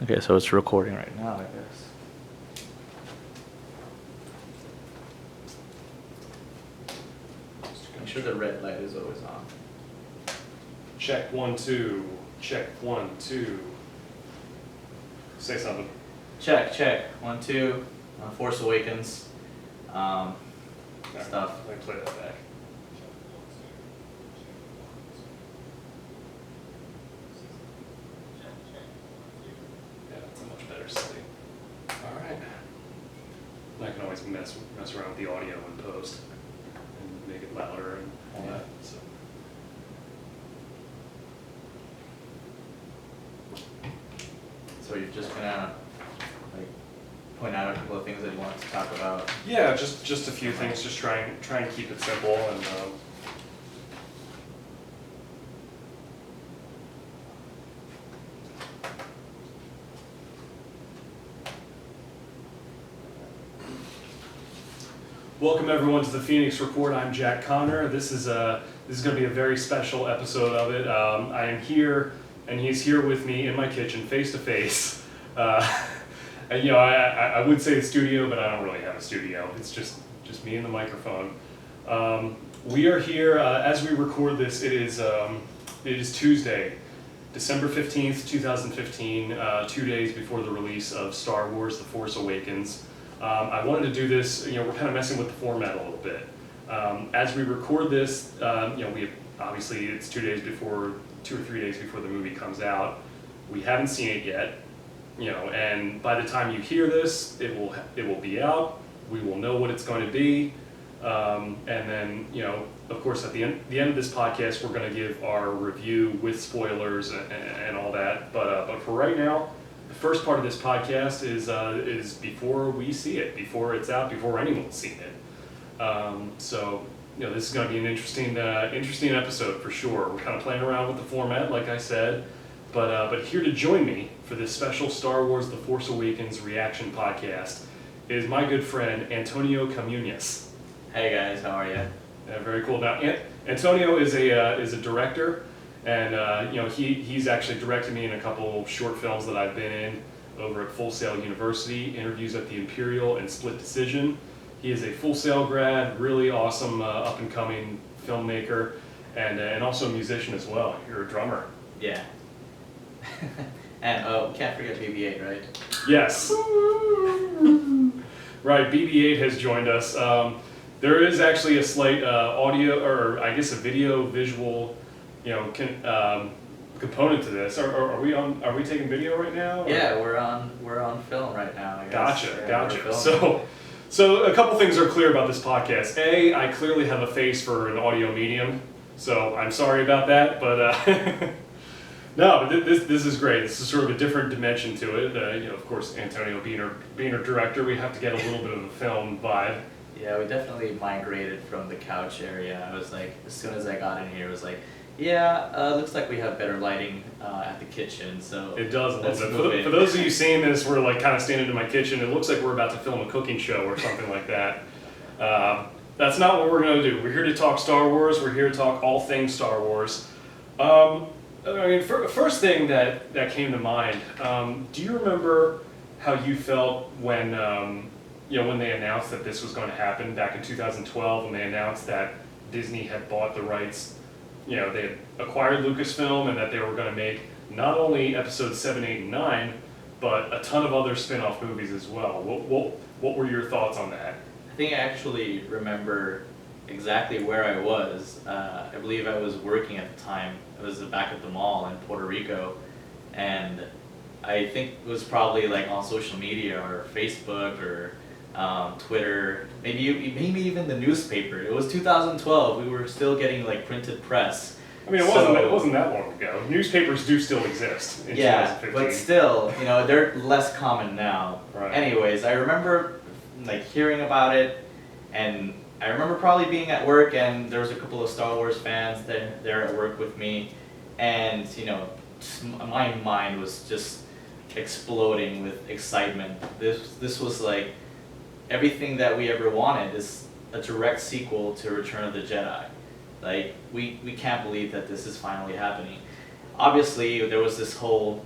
Okay, so it's recording right now, I guess. Make sure the red light is always on. Check 1 2. Check 1 2. Say something. Check 1 2. Force Awakens. Stuff. Let me play that back. Yeah, that's a much better setting. All right. I can always mess around with the audio in post and make it louder and all that. So you're just gonna point out a couple of things that you want to talk about. Yeah, just a few things. Just try and keep it simple and. Welcome everyone to the Phoenix Report. I'm Jack Connor. This is going to be a very special episode of it. I am here, and he's here with me in my kitchen, face to face. And, I would say the studio, but I don't really have a studio. It's just me and the microphone. We are here as we record this. It is Tuesday, December 15th, 2015. 2 days before the release of Star Wars: The Force Awakens. I wanted to do this. We're kind of messing with the format a little bit. As we record this, we obviously it's 2 or 3 days before the movie comes out. We haven't seen it yet. And by the time you hear this, it will be out. We will know what it's going to be, and then of course, at the end of this podcast, we're going to give our review with spoilers and all that. But for right now, the first part of this podcast is before we see it, before it's out, before anyone's seen it. So this is going to be an interesting episode for sure. We're kind of playing around with the format, like I said. But here to join me for this special Star Wars: The Force Awakens reaction podcast is my good friend Antonio Camunas. Hey guys, how are you? Yeah, very cool. Now, Antonio is a director, and he's actually directed me in a couple short films that I've been in over at Full Sail University, Interviews at the Imperial, and Split Decision. He is a Full Sail grad, really awesome up and coming filmmaker, and also a musician as well. You're a drummer. Yeah. And we can't forget BB-8, right? Yes. Right, BB-8 has joined us. There is actually a slight audio, or I guess a video visual, component to this. Are we taking video right now? Or? Yeah, we're on film right now, I guess. Gotcha. So a couple things are clear about this podcast. A, I clearly have a face for an audio medium, so I'm sorry about that, but. No, but this is great. This is sort of a different dimension to it. Of course, Antonio being our director, we have to get a little bit of a film vibe. Yeah, we definitely migrated from the couch area. I was like, as soon as I got in here, it was like, looks like we have better lighting at the kitchen. So it does a little bit. For those of you seeing this, we're like kind of standing in my kitchen. It looks like we're about to film a cooking show or something like that. That's not what we're going to do. We're here to talk Star Wars. We're here to talk all things Star Wars. First thing that came to mind, do you remember how you felt when they announced that this was going to happen back in 2012, when they announced that Disney had bought the rights, they had acquired Lucasfilm, and that they were going to make not only episodes 7, 8, and 9, but a ton of other spin-off movies as well. What were your thoughts on that? I think I actually remember exactly where I was. I believe I was working at the time. I was back at the mall in Puerto Rico, and I think it was probably like on social media or Facebook or Twitter, maybe even the newspaper. It was 2012. We were still getting like printed press. I mean, it wasn't that long ago. Newspapers do still exist in 2015. But still, they're less common now. Right. Anyways, I remember like hearing about it, and I remember probably being at work, and there was a couple of Star Wars fans there at work with me, and my mind was just exploding with excitement. This was like everything that we ever wanted. Is a direct sequel to Return of the Jedi. Like we can't believe that this is finally happening. Obviously, there was this whole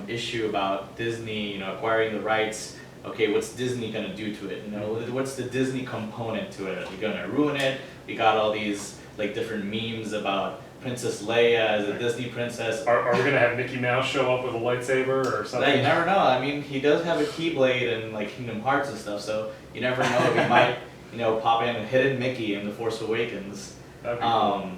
issue about Disney, acquiring the rights. Okay, what's Disney gonna do to it? What's the Disney component to it? Are they gonna ruin it? We got all these like different memes about Princess Leia as a Disney princess. Are we gonna have Mickey Mouse show up with a lightsaber or something? You never know. I mean, he does have a Keyblade and like Kingdom Hearts and stuff, so you never know if he might, pop in a hidden Mickey in the Force Awakens. That'd be cool.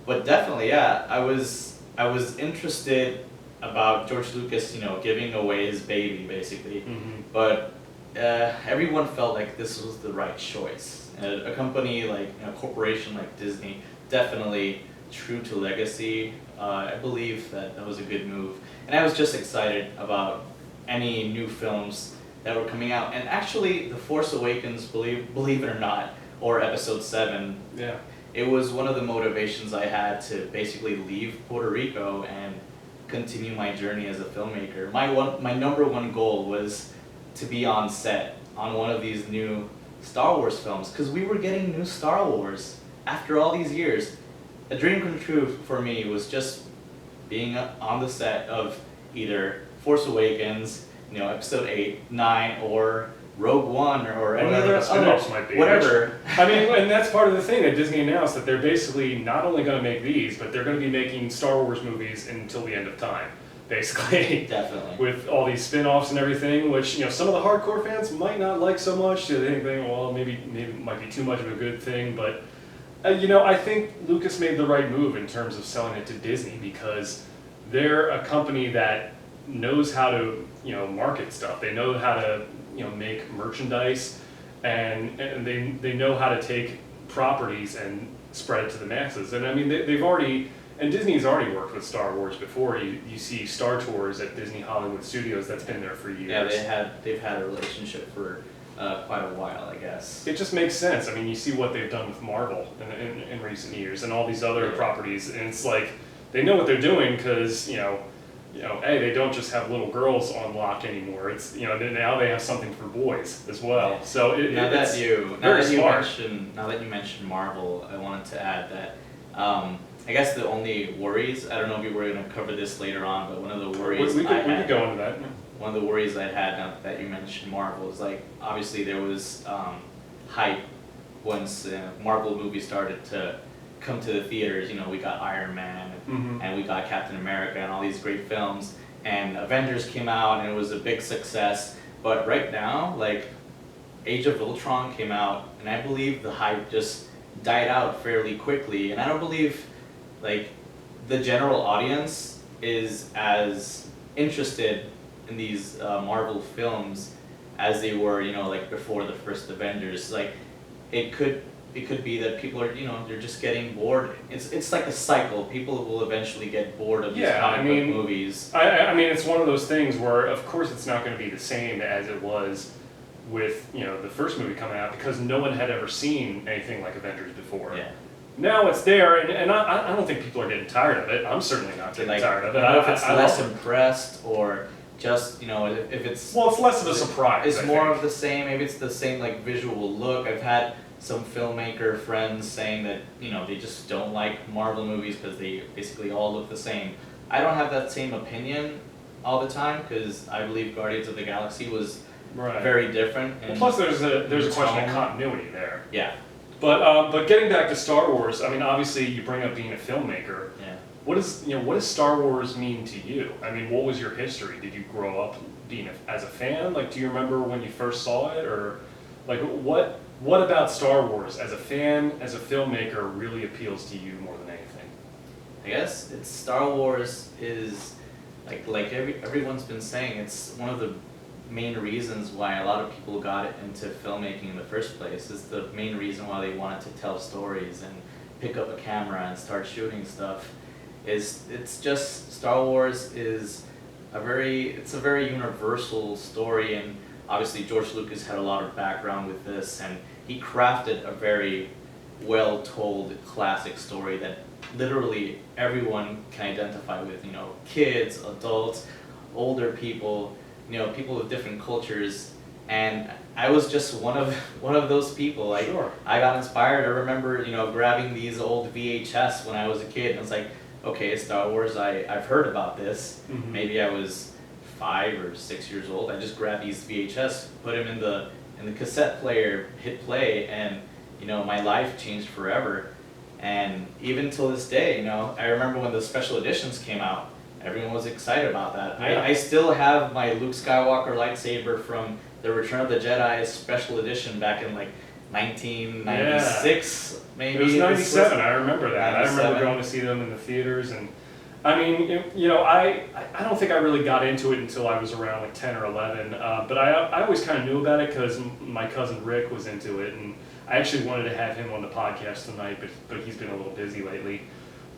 But definitely, yeah, I was interested about George Lucas, giving away his baby basically, but everyone felt like this was the right choice. A company like a corporation like Disney, definitely true to legacy. I believe that was a good move, and I was just excited about any new films that were coming out. And actually, The Force Awakens, believe it or not, or Episode 7. Yeah. It was one of the motivations I had to basically leave Puerto Rico and continue my journey as a filmmaker. My number one goal was to be on set on one of these new Star Wars films, because we were getting new Star Wars after all these years. A dream come true for me was just being on the set of either Force Awakens, Episode 8, 9, or Rogue One, or any Whatever other the spin-offs might be. whatever. I mean, and that's part of the thing that Disney announced, that they're basically not only going to make these, but they're going to be making Star Wars movies until the end of time, basically. Definitely. With all these spin-offs and everything, which some of the hardcore fans might not like so much. They think, well, maybe it might be too much of a good thing, but I think Lucas made the right move in terms of selling it to Disney, because they're a company that knows how to market stuff. They know how to make merchandise, and they know how to take properties and spread it to the masses. And I mean, they've already, and Disney's already worked with Star Wars before. You see Star Tours at Disney Hollywood Studios, that's been there for years. Yeah, they've had a relationship for quite a while, I guess. It just makes sense. I mean, you see what they've done with Marvel in recent years and all these other properties, and it's like they know what they're doing, because hey, they don't just have little girls on lock anymore. It's now they have something for boys as well. Yeah. So now it's that you mentioned Marvel, I wanted to add that I guess the only worries, I don't know if we were going to cover this later on, but one of the worries we could go into that. One of the worries I had, now that you mentioned Marvel, is like obviously there was hype once Marvel movies started to come to the theaters. We got Iron Man and we got Captain America and all these great films, and Avengers came out and it was a big success. But right now, like Age of Ultron came out, and I believe the hype just died out fairly quickly, and I don't believe like the general audience is as interested in these Marvel films as they were, like before the first Avengers. Like it could be that people are, they're just getting bored. It's like a cycle. People will eventually get bored of these comic book movies. I mean, it's one of those things where, of course, it's not going to be the same as it was with the first movie coming out, because no one had ever seen anything like Avengers before. Yeah. Now it's there, and I don't think people are getting tired of it. I'm certainly not getting tired of it. I don't know if it's less impressed, or just, if it's... Well, it's less of a surprise, It's more of the same. Maybe it's the same like visual look. I've had some filmmaker friends saying that, they just don't like Marvel movies because they basically all look the same. I don't have that same opinion all the time, because I believe Guardians of the Galaxy was very different. Well, plus there's a question of continuity there. Yeah. But getting back to Star Wars, I mean, obviously you bring up being a filmmaker. Yeah. What does Star Wars mean to you? I mean, what was your history? Did you grow up being as a fan? Like, do you remember when you first saw it, or like what about Star Wars as a fan, as a filmmaker, really appeals to you more than anything? I guess Star Wars is like everyone's been saying, it's one of the main reasons why a lot of people got into filmmaking in the first place. It's the main reason why they wanted to tell stories and pick up a camera and start shooting stuff. It's just Star Wars is a very universal story, and obviously George Lucas had a lot of background with this, and he crafted a very well-told classic story that literally everyone can identify with. Kids, adults, older people, people of different cultures, and I was just one of those people. Sure. I got inspired. I remember, grabbing these old VHS when I was a kid, and it's like, okay, Star Wars, I've heard about this. Mm-hmm. Maybe I was 5 or 6 years old, I just grabbed these VHS, put them in the cassette player, hit play, and you know, my life changed forever. And even till this day, you know, I remember when the special editions came out, everyone was excited about that. Yeah. I still have my Luke Skywalker lightsaber from the Return of the Jedi special edition back in like 1996, maybe. It was 97, I remember that. 97. I remember going to see them in the theaters, and I mean, you know, I don't think I really got into it until I was around like 10 or 11, but I always kind of knew about it because my cousin Rick was into it, and I actually wanted to have him on the podcast tonight, but he's been a little busy lately.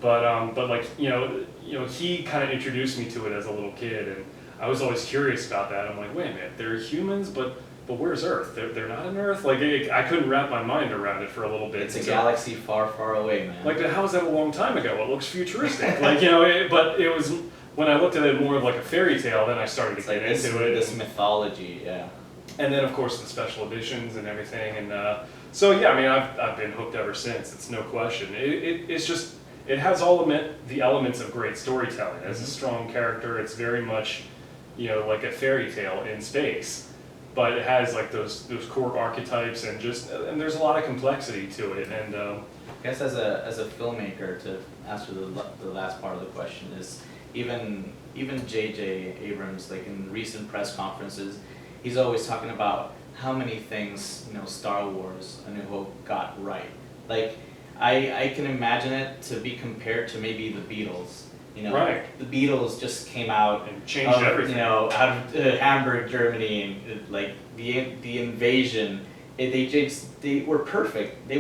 But like, you know, he kind of introduced me to it as a little kid, and I was always curious about that. I'm like, wait a minute, they're humans, but where's Earth? They're not on Earth? Like, I couldn't wrap my mind around it for a little bit. It's a galaxy far, far away, man. Like, how was that a long time ago? It looks futuristic. Like, you know, but it was, when I looked at it more of like a fairy tale, then I started to get into it. This mythology, yeah. And then, of course, the special editions and everything. And so, yeah, I mean, I've been hooked ever since. It's no question. It's just, it has all the elements of great storytelling. It has a strong character. It's very much, you know, like a fairy tale in space. But it has like those core archetypes and there's a lot of complexity to it. And I guess as a filmmaker, to answer the last part of the question, is even J.J. Abrams, like in recent press conferences, he's always talking about how many things, you know, Star Wars: A New Hope got right. Like I can imagine it to be compared to maybe the Beatles. You know, right. The Beatles just came out and changed everything. You know, out of Hamburg, Germany, and like the invasion. They were perfect. They